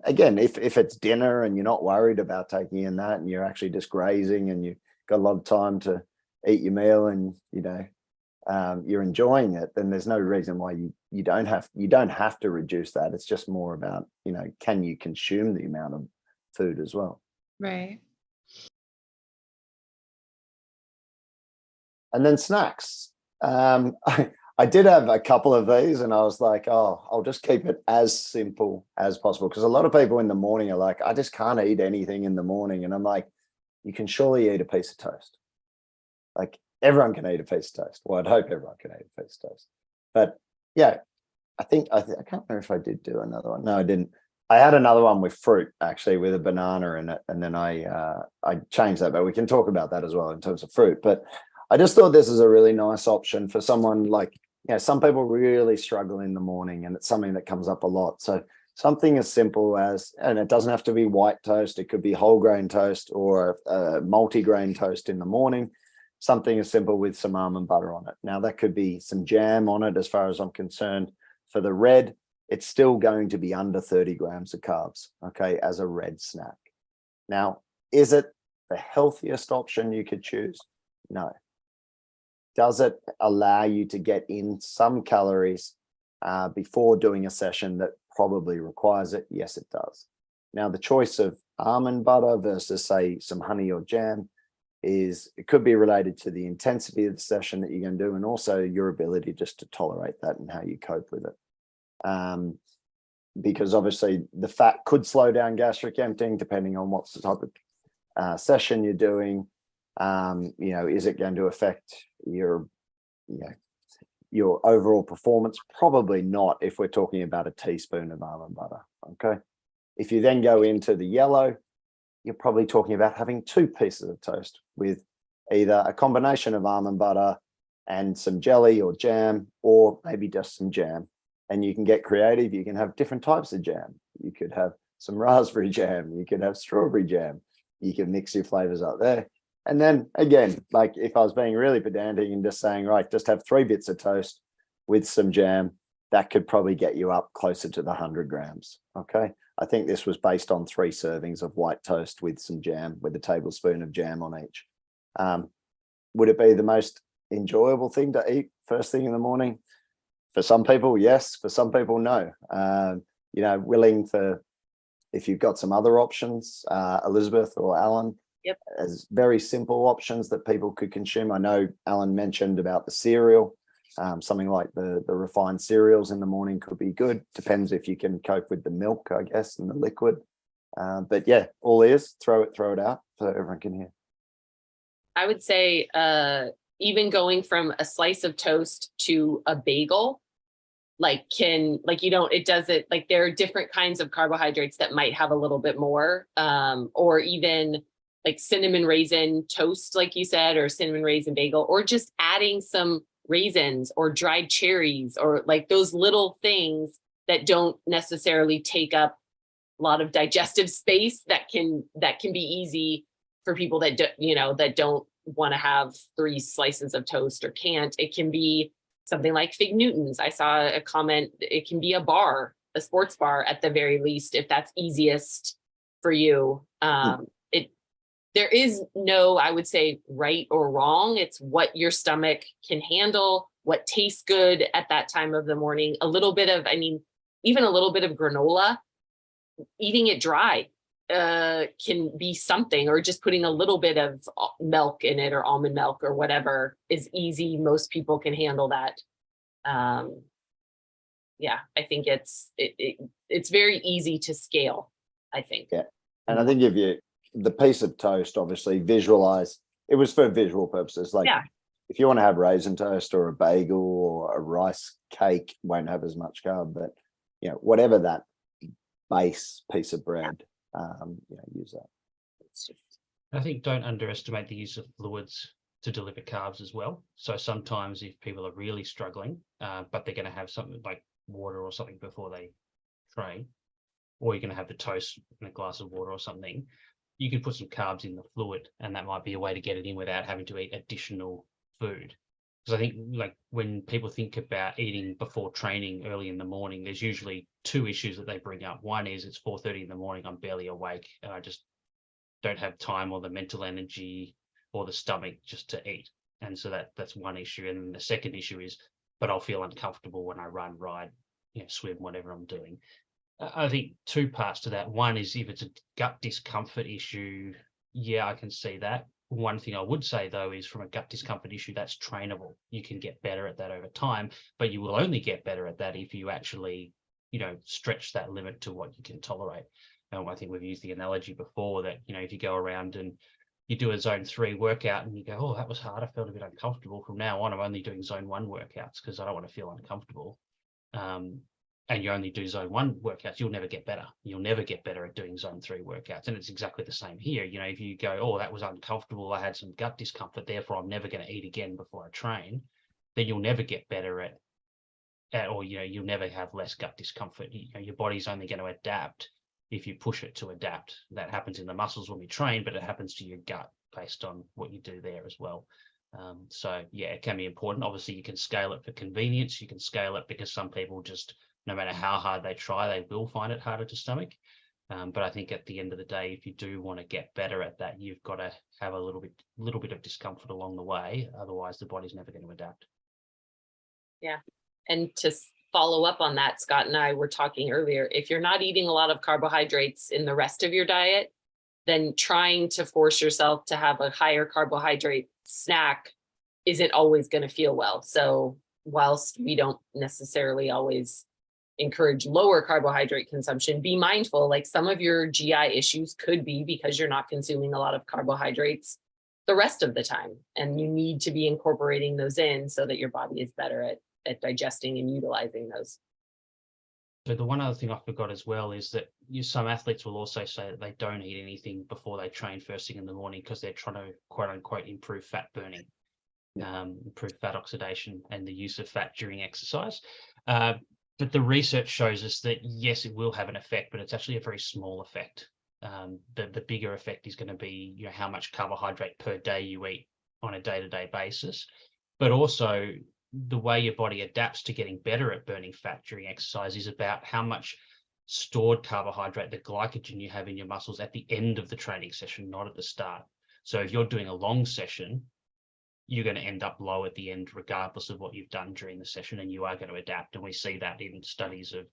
Again, if it's dinner and you're not worried about taking in that, and you're actually just grazing and you've got a lot of time to eat your meal, and you're enjoying it, then there's no reason why you don't have to reduce that. It's just more about, can you consume the amount of food as well? Right. And then snacks. I did have a couple of these, and I was like, I'll just keep it as simple as possible, because a lot of people in the morning are like, I just can't eat anything in the morning. And I'm like, you can surely eat a piece of toast. Like, everyone can eat a piece of toast. Well, I'd hope everyone can eat a piece of toast. But yeah, I can't remember if I did do another one. No, I didn't. I had another one with fruit, actually, with a banana in it, and then I changed that. But we can talk about that as well in terms of fruit. But I just thought this is a really nice option for someone like, some people really struggle in the morning, and it's something that comes up a lot. So something as simple as, and it doesn't have to be white toast, it could be whole grain toast or multi-grain toast in the morning, something as simple with some almond butter on it. Now, that could be some jam on it, as far as I'm concerned. For the red, it's still going to be under 30 grams of carbs, okay, as a red snack. Now, is it the healthiest option you could choose? No. Does it allow you to get in some calories before doing a session that probably requires it? Yes, it does. Now, the choice of almond butter versus, say, some honey or jam it could be related to the intensity of the session that you're going to do, and also your ability just to tolerate that and how you cope with it. Because obviously the fat could slow down gastric emptying depending on what's the type of session you're doing. Is it going to affect your overall performance? Probably not, if we're talking about a teaspoon of almond butter. Okay. If you then go into the yellow, you're probably talking about having 2 pieces of toast with either a combination of almond butter and some jelly or jam, or maybe just some jam. And you can get creative. You can have different types of jam. You could have some raspberry jam. You could have strawberry jam. You can mix your flavors up there. And then again, like if I was being really pedantic and just saying, right, just have 3 bits of toast with some jam, that could probably get you up closer to the 100 grams. Okay. I think this was based on 3 servings of white toast with some jam, with a tablespoon of jam on each. Would it be the most enjoyable thing to eat first thing in the morning? For some people, yes. For some people, no. You know, willing for, if you've got some other options, Elizabeth or Alan, Yep. as very simple options that people could consume. I know Alan mentioned about the cereal. Something like the refined cereals in the morning could be good. Depends if you can cope with the milk, I guess, and the liquid. But yeah, all ears, throw it out so everyone can hear. I would say even going from a slice of toast to a bagel, it doesn't, like there are different kinds of carbohydrates that might have a little bit more, or even like cinnamon raisin toast, like you said, or cinnamon raisin bagel, or just adding some raisins or dried cherries, or like those little things that don't necessarily take up a lot of digestive space that can be easy for people that that don't want to have 3 slices of toast or can't. It can be something like Fig Newtons. I saw a comment, it can be a sports bar at the very least, if that's easiest for you. There is no, I would say, right or wrong. It's what your stomach can handle, what tastes good at that time of the morning. A little bit of, even a little bit of granola, eating it dry can be something, or just putting a little bit of milk in it or almond milk or whatever is easy. Most people can handle that. Yeah, I think it's very easy to scale, I think. Yeah. And I think if you, the piece of toast, obviously visualize, it was for visual purposes. Like if you want to have raisin toast or a bagel or a rice cake, won't have as much carb, but you know, whatever that base piece of bread, use that. I think don't underestimate the use of fluids to deliver carbs as well. So sometimes if people are really struggling, but they're going to have something like water or something before they train, or you're going to have the toast and a glass of water or something, you can put some carbs in the fluid, and that might be a way to get it in without having to eat additional food. Because I think like when people think about eating before training early in the morning, there's usually 2 issues that they bring up. One is it's 4:30 in the morning, I'm barely awake, and I just don't have time or the mental energy or the stomach just to eat. And so that's one issue. And then the second issue is, but I'll feel uncomfortable when I run, ride, swim, whatever I'm doing. I think 2 parts to that. One is if it's a gut discomfort issue, I can see that. One thing I would say though is from a gut discomfort issue, that's trainable. You can get better at that over time, but you will only get better at that if you actually, stretch that limit to what you can tolerate. I think we've used the analogy before that, if you go around and you do a zone 3 workout and you go, oh, that was hard, I felt a bit uncomfortable. From now on, I'm only doing zone 1 workouts because I don't want to feel uncomfortable. And you only do zone 1 workouts, you'll never get better. You'll never get better at doing zone 3 workouts. And it's exactly the same here. If you go, oh, that was uncomfortable, I had some gut discomfort, therefore I'm never going to eat again before I train, then you'll never get better or you'll never have less gut discomfort. Your body's only going to adapt if you push it to adapt. That happens in the muscles when we train, but it happens to your gut based on what you do there as well. So it can be important. Obviously, you can scale it for convenience. You can scale it because some people just, no matter how hard they try, they will find it harder to stomach. But I think at the end of the day, if you do want to get better at that, you've got to have a little bit of discomfort along the way. Otherwise, the body's never going to adapt. Yeah. And to follow up on that, Scott and I were talking earlier, if you're not eating a lot of carbohydrates in the rest of your diet, then trying to force yourself to have a higher carbohydrate snack isn't always going to feel well. So whilst we don't necessarily always encourage lower carbohydrate consumption, be mindful, like some of your GI issues could be because you're not consuming a lot of carbohydrates the rest of the time. And you need to be incorporating those in so that your body is better at digesting and utilizing those. So the one other thing I forgot as well is that some athletes will also say that they don't eat anything before they train first thing in the morning because they're trying to quote unquote improve fat burning, improve fat oxidation and the use of fat during exercise. But the research shows us that yes, it will have an effect, but it's actually a very small effect. The bigger effect is going to be how much carbohydrate per day you eat on a day-to-day basis, but also the way your body adapts to getting better at burning fat during exercise is about how much stored carbohydrate, the glycogen you have in your muscles at the end of the training session, not at the start. So if you're doing a long session, you're going to end up low at the end, regardless of what you've done during the session, and you are going to adapt. And we see that in studies of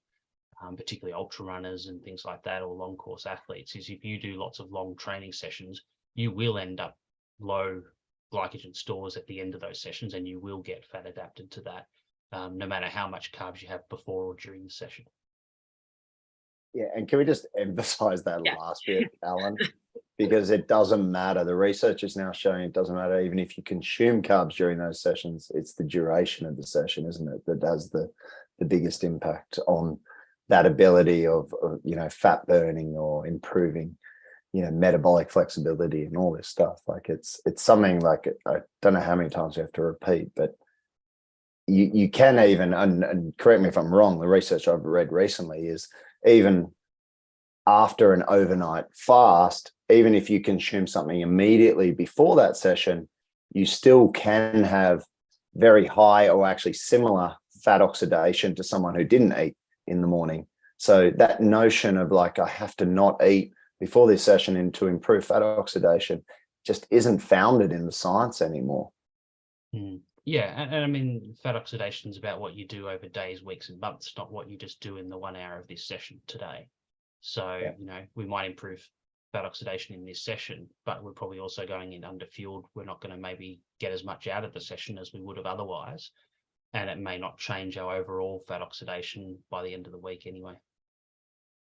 particularly ultra runners and things like that, or long course athletes, is if you do lots of long training sessions, you will end up low glycogen stores at the end of those sessions, and you will get fat adapted to that, no matter how much carbs you have before or during the session. Yeah, and can we just emphasize that last bit, Alan? Because it doesn't matter. The research is now showing it doesn't matter even if you consume carbs during those sessions. It's the duration of the session, isn't it, that has the biggest impact on that ability of fat burning or improving metabolic flexibility and all this stuff. Like it's something like, I don't know how many times you have to repeat, but you can even, and correct me if I'm wrong, the research I've read recently is even after an overnight fast, even if you consume something immediately before that session, you still can have very high or actually similar fat oxidation to someone who didn't eat in the morning. So that notion of like, I have to not eat before this session and to improve fat oxidation just isn't founded in the science anymore. Yeah, and I mean, fat oxidation is about what you do over days, weeks, and months, not what you just do in the 1 hour of this session today. So, we might improve fat oxidation in this session, but we're probably also going in underfueled. We're not going to maybe get as much out of the session as we would have otherwise. And it may not change our overall fat oxidation by the end of the week anyway.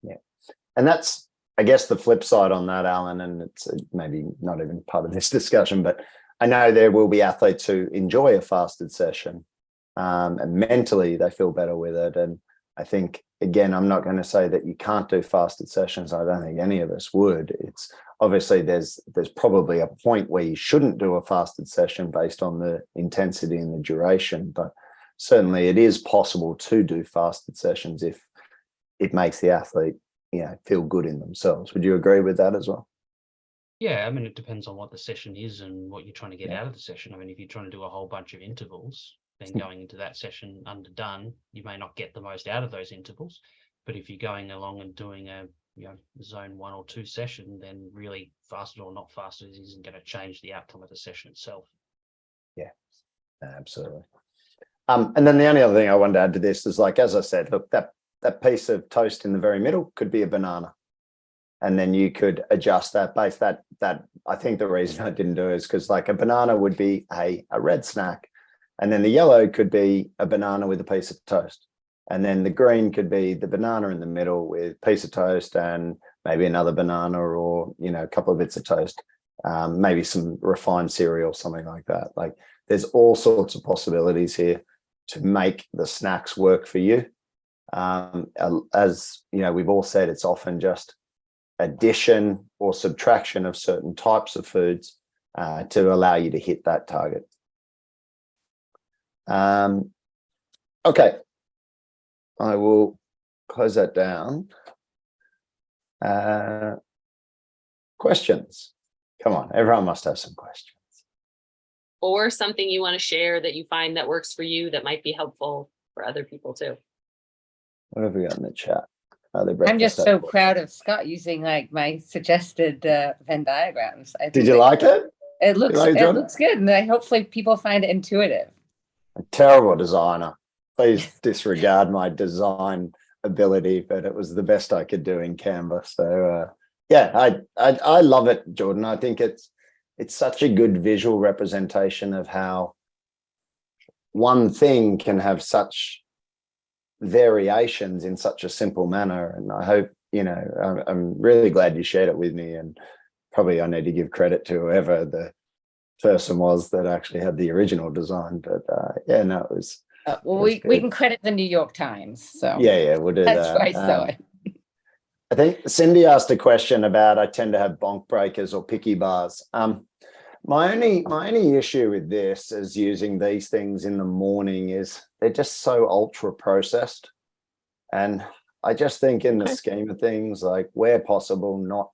Yeah. And that's, I guess, the flip side on that, Alan, and it's maybe not even part of this discussion, but I know there will be athletes who enjoy a fasted session and mentally they feel better with it. And I think, again, I'm not going to say that you can't do fasted sessions. I don't think any of us would. It's obviously there's probably a point where you shouldn't do a fasted session based on the intensity and the duration, but certainly it is possible to do fasted sessions if it makes the athlete, feel good in themselves. Would you agree with that as well? Yeah, I mean, it depends on what the session is and what you're trying to get out of the session. I mean, if you're trying to do a whole bunch of intervals, then going into that session underdone, you may not get the most out of those intervals. But if you're going along and doing a zone 1 or 2 session, then really fasted or not fasted isn't going to change the outcome of the session itself. Yeah, absolutely. And then the only other thing I wanted to add to this is, like, as I said, look, that piece of toast in the very middle could be a banana. And then you could adjust that base. That I think the reason I didn't do it is because, like, a banana would be a red snack. And then the yellow could be a banana with a piece of toast. And then the green could be the banana in the middle with a piece of toast and maybe another banana or, a couple of bits of toast, maybe some refined cereal, something like that. Like, there's all sorts of possibilities here to make the snacks work for you. As we've all said, it's often just addition or subtraction of certain types of foods to allow you to hit that target. Okay, I will close that down. Questions? Come on, everyone must have some questions. Or something you want to share that you find that works for you that might be helpful for other people too. What have we got in the chat? I'm just so proud of Scott using like my suggested Venn diagrams. Did you like it? It looks good, and hopefully people find it intuitive. A terrible designer. Please disregard my design ability, but it was the best I could do in Canva. So I love it, Jordan. I think it's such a good visual representation of how one thing can have such variations in such a simple manner. And I hope, I'm really glad you shared it with me, and probably I need to give credit to whoever the person was that actually had the original design. But it Well, That's we good. can credit the New York Times. So Yeah, we'll do that's that. where I saw it. I think Cindy asked a question about I tend to have bonk breakers or picky bars. My only issue with this is using these things in the morning is they're just so ultra processed. And I just think in the scheme of things, like where possible, not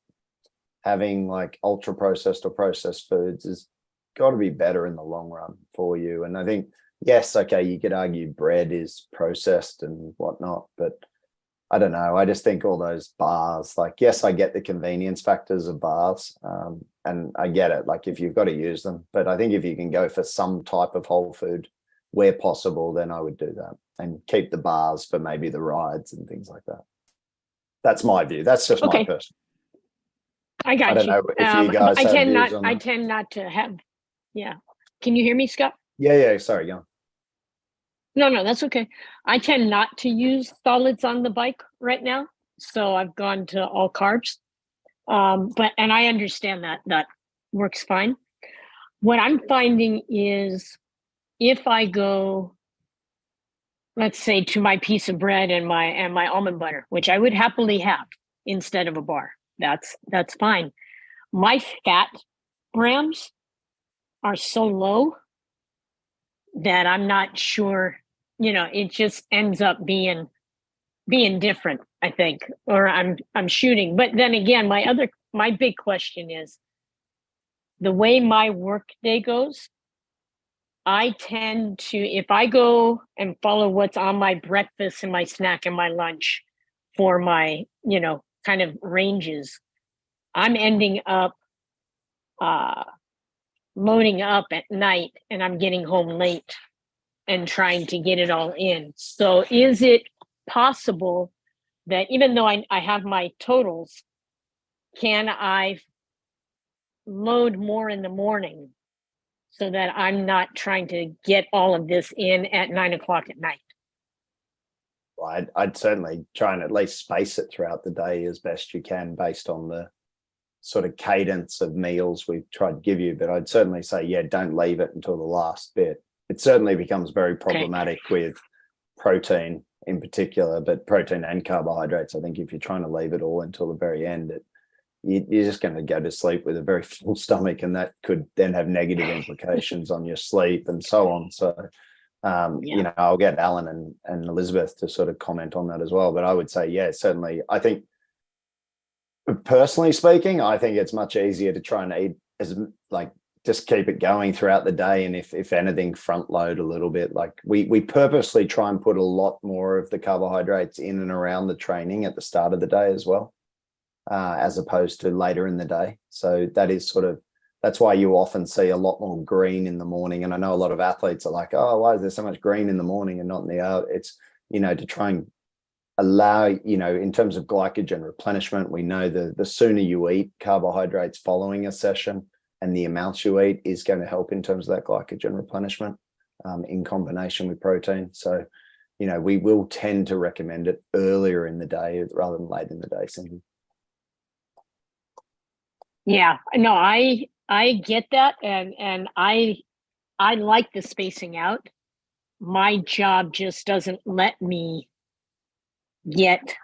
having like ultra processed or processed foods is got to be better in the long run for you. And I think, yes, okay, you could argue bread is processed and whatnot, but I don't know. I just think all those bars, like, yes, I get the convenience factors of bars, and I get it. Like, if you've got to use them, but I think if you can go for some type of whole food where possible, then I would do that and keep the bars for maybe the rides and things like that. That's my view. That's just my person. I got I don't you. know if you guys have views on I that. tend not to have. Yeah. Can you hear me, Scott? Yeah. Sorry, go on. No, that's okay. I tend not to use solids on the bike right now, so I've gone to all carbs. And I understand that works fine. What I'm finding is if I go, let's say, to my piece of bread and my almond butter, which I would happily have instead of a bar, that's fine. My fat grams are so low that I'm not sure, it just ends up being different, I think, or I'm shooting. But then again, my big question is the way my work day goes. I tend to, if I go and follow what's on my breakfast and my snack and my lunch for my, kind of ranges, I'm ending up loading up at night and I'm getting home late and trying to get it all in. So is it possible that even though I have my totals, can I load more in the morning so that I'm not trying to get all of this in at 9 o'clock at night? Well, I'd certainly try and at least space it throughout the day as best you can based on the sort of cadence of meals we've tried to give you. But I'd certainly say, yeah, don't leave it until the last bit. It certainly becomes very problematic with protein in particular, but protein and carbohydrates. I think if you're trying to leave it all until the very end, you're just going to go to sleep with a very full stomach, and that could then have negative implications on your sleep and so on. So, I'll get Alan and Elizabeth to sort of comment on that as well. But I would say, yeah, certainly. I think, personally speaking, I think it's much easier to try and eat just keep it going throughout the day, and if anything, front load a little bit. Like we purposely try and put a lot more of the carbohydrates in and around the training at the start of the day as well. As opposed to later in the day. So that is that's why you often see a lot more green in the morning. And I know a lot of athletes are like, oh, why is there so much green in the morning and not in the hour? It's, to try and allow, in terms of glycogen replenishment, we know the sooner you eat carbohydrates following a session and the amounts you eat is going to help in terms of that glycogen replenishment in combination with protein. So, we will tend to recommend it earlier in the day rather than late in the day. Cindy. Yeah, no, I get that, and I like the spacing out. My job just doesn't let me get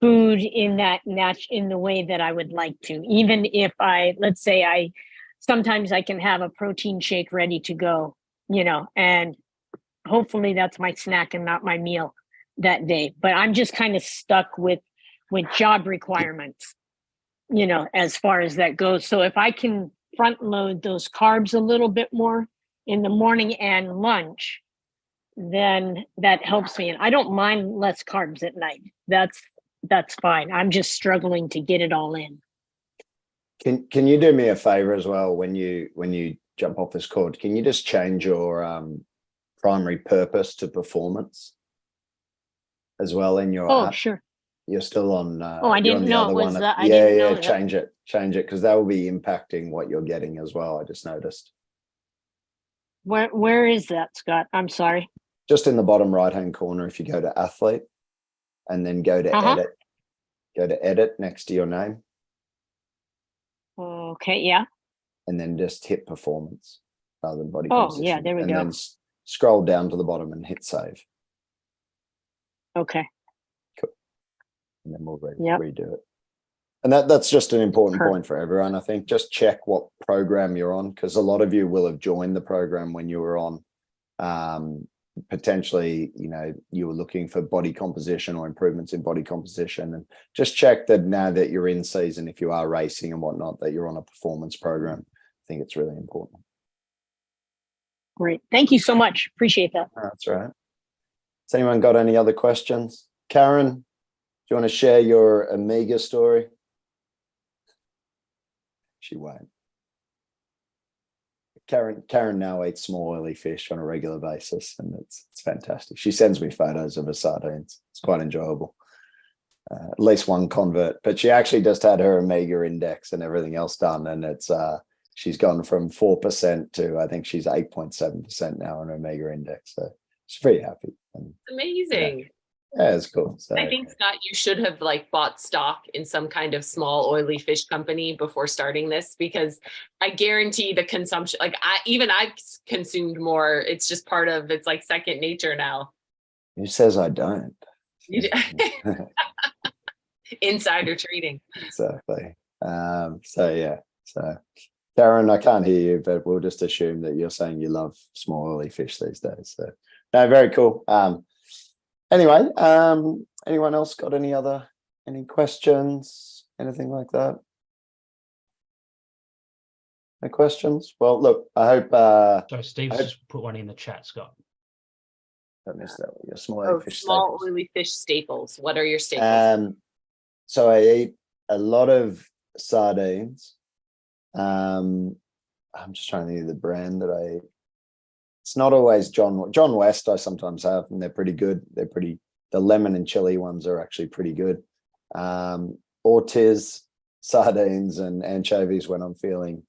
food in in the way that I would like to. Even if let's say sometimes I can have a protein shake ready to go, and hopefully that's my snack and not my meal that day. But I'm just kind of stuck with job requirements, as far as that goes. So if I can front load those carbs a little bit more in the morning and lunch, then that helps me. And I don't mind less carbs at night. That's fine. I'm just struggling to get it all in. Can you do me a favor as well when you jump off this cord? Can you just change your primary purpose to performance as well in your app? Sure. You're still on. I didn't know it was that. Yeah, change it because that will be impacting what you're getting as well. I just noticed. Where is that, Scott? I'm sorry. Just in the bottom right-hand corner, if you go to athlete and then go to edit, go to edit next to your name. Okay, yeah. And then just hit performance rather than body Oh, composition. yeah, there we go. Then scroll down to the bottom and hit save. Okay. And then we'll Yep. redo it. And that's just an important Perfect. point for everyone. I think just check what program you're on, because a lot of you will have joined the program when you were on. Potentially, you know, you were looking for body composition or improvements in body composition, and just check that now that you're in season, if you are racing and whatnot, that you're on a performance program. I think it's really important. Great. Thank you so much. Appreciate that. That's right. Has anyone got any other questions? Karen, do you want to share your Omega story? She won't. Karen now eats small oily fish on a regular basis, and it's fantastic. She sends me photos of her sardines. It's quite enjoyable. At least one convert, but she actually just had her Omega index and everything else done, and it's she's gone from 4% to I think she's 8.7% now on her Omega index. So she's pretty happy. And, Amazing. yeah, it's cool. So I think, Scott, you should have like bought stock in some kind of small oily fish company before starting this, because I guarantee the consumption, like I consumed more. It's just part of, it's like second nature now. who says I don't? You Insider trading. Exactly. So yeah. So Karen, I can't hear you, but we'll just assume that you're saying you love small oily fish these days. So no, very cool. Anyway, anyone else got any questions, anything like that? No questions? Well, look, I hope So Steve's just put one in the chat, Scott. I missed that. Your small oily fish Small staples. oily fish staples. What are your staples? So I eat a lot of sardines. I'm just trying to think of the brand that I eat. It's not always John West. I sometimes have, and they're pretty good. The lemon and chili ones are actually pretty good. Ortiz sardines and anchovies when I'm feeling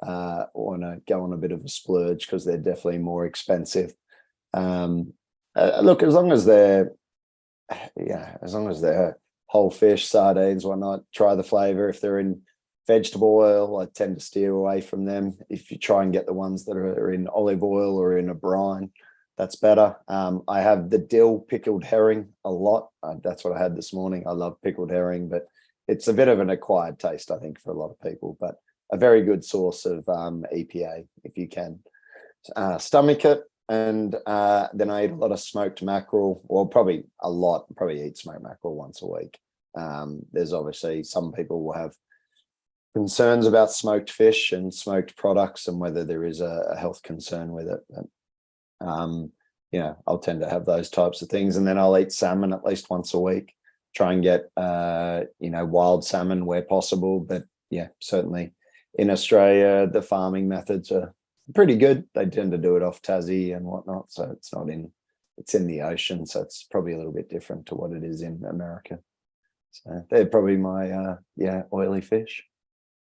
want to go on a bit of a splurge, because they're definitely more expensive. Look, as long as they're whole fish, sardines, whatnot, try the flavor. If they're in vegetable oil, I tend to steer away from them. If you try and get the ones that are in olive oil or in a brine, that's better. I have the dill pickled herring a lot. That's what I had this morning. I love pickled herring, but it's a bit of an acquired taste, I think, for a lot of people, but a very good source of EPA if you can stomach it. And then I eat a lot of smoked mackerel, well, probably eat smoked mackerel once a week. There's obviously some people will have concerns about smoked fish and smoked products and whether there is a health concern with it. But, I'll tend to have those types of things. And then I'll eat salmon at least once a week, try and get, wild salmon where possible. But yeah, certainly in Australia, the farming methods are pretty good. They tend to do it off Tassie and whatnot. So it's in the ocean. So it's probably a little bit different to what it is in America. So they're probably my, oily fish.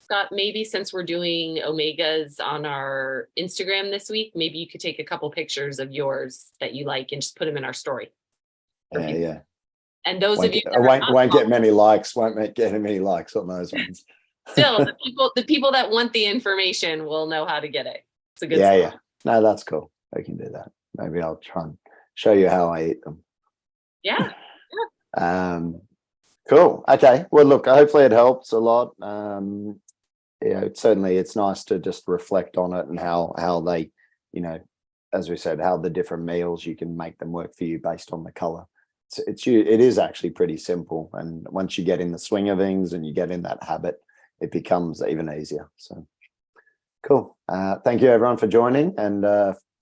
Scott, maybe since we're doing omegas on our Instagram this week, maybe you could take a couple pictures of yours that you like and just put them in our story. Yeah. And those of you that won't get many likes, won't get many likes on those ones. Still, the people that want the information will know how to get it. It's a good Yeah, spot. yeah. No, that's cool. I can do that. Maybe I'll try and show you how I eat them. Yeah. Cool. Okay. Well, look, hopefully it helps a lot. Certainly it's nice to just reflect on it and how they, as we said, how the different meals, you can make them work for you based on the color. It is actually pretty simple. And once you get in the swing of things and you get in that habit, it becomes even easier. So cool. Thank you everyone for joining, and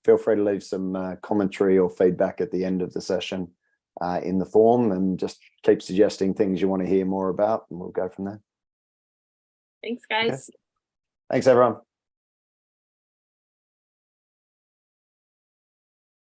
feel free to leave some commentary or feedback at the end of the session in the form, and just keep suggesting things you want to hear more about, and we'll go from there. Thanks, guys. Okay. Thanks, everyone.